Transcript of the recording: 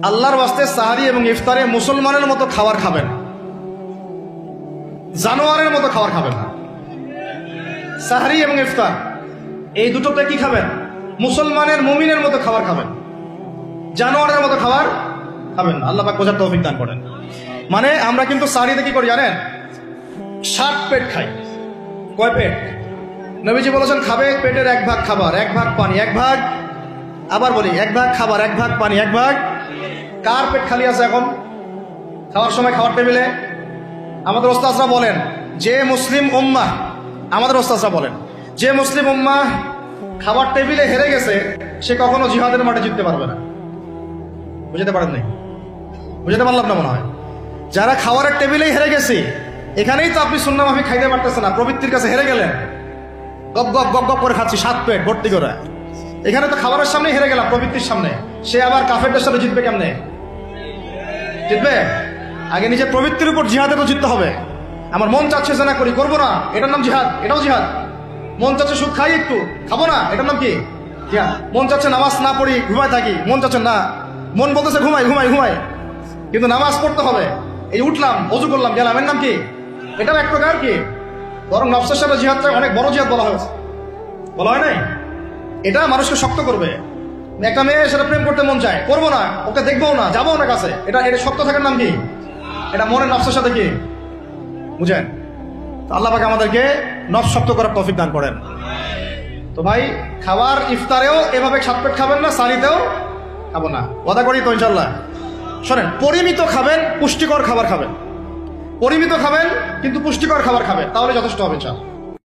আল্লাহর ওয়াস্তে সাহারি এবং ইফতারে মুসলমানের মতো খাবার খাবেন, জানোয়ারের মতো খাবার খাবেন না। সাহারি এবং ইফতার এই দুটোতে কি খাবেন? মুসলমানের মুমিনের মতো খাবার খাবেন, জানোয়ারের মতো খাবার খাবেন না। আল্লাহ পাক বোঝার তৌফিক দান করেন। মানে আমরা কিন্তু সাহারিতে কি করি জানেন? 60 পেট খাই। কয় পেট? নবীজি বলেছেন খাবে পেটের 1 ভাগ খাবার, 1 ভাগ পানি, 1 ভাগ, আবার বলি 1 ভাগ খাবার, 1 ভাগ পানি, 1 ভাগ। কার পেট খালি আছে এখন খাওয়ার সময় খাওয়ার টেবিলে? আমাদের ওস্তাদরা বলেন যে মুসলিম উম্মাহ, আমাদের ওস্তাদরা বলেন যে মুসলিম উম্মাহ খাবার টেবিলে হেরে গেছে সে কখনো জিহাদের মাঠে জিততে পারবে না। বুঝতে পারেন নাই? বুঝতে পারলাম না মনে হয়। যারা খাওয়ারের টেবিলেই হেরে গেছে, এখানেই তো আপনি সুন্নাহ মাফিক খাইতে পারতেছেন না, প্রবৃত্তির কাছে হেরে গেলেন, গপ গপ গপ গপ করে খাচ্ছি 7 পেট ভর্তি করে। এখানে তো খাবারের সামনে হেরে গেলাম, প্রবৃত্তির সামনে। সে আবার কাফেরদের সাথে জিতবে কেমনে? জিতবে আগে নিজের প্রবৃত্তির উপর জিহাদে তো জিততে হবে। আমার মন চাচ্ছে যে না করি, করবো না, এটার নাম জিহাদ, এটাও জিহাদ। মন চাচ্ছে সুদ খাই একটু, খাবো না, এটার নাম কি? জিহাদ। মন চাচ্ছে নামাজ না পড়ি, ঘুমায় থাকি, মন চাচ্ছে না, মন বলতেছে ঘুমাই ঘুমাই ঘুমাই, কিন্তু নামাজ পড়তে হবে। এই উঠলাম, অজু করলাম, গেলাম, এর নাম কি? এটাও এক প্রকার কি? বরং নফসের সাথে জিহাদটা অনেক বড় জিহাদ বলা হয়েছে, বলা হয় নাই? এটা মানুষকে শক্ত করবে। একটা মেয়ে সেটা প্রেম করতে মন চায়, করবো না, ওকে দেখবো না, যাবো না কাছে, এটা এটা শক্ত থাকার নাম কি? এটা মনের নফসের সাথে কি? বুঝেন? আল্লাহ পাক আমাদেরকে নফস শক্ত করার তৌফিক দান করেন। তো ভাই, খাবার ইফতারেও এভাবে 7 পেট খাবেন না, সারিতেও খাবো না, ওয়াদা করি তো ইনশাল্লাহ। শোনেন, পরিমিত খাবেন, পুষ্টিকর খাবার খাবেন, পরিমিত খাবেন কিন্তু পুষ্টিকর খাবার খাবেন, তাহলে যথেষ্ট হবে ইনশাল্লাহ।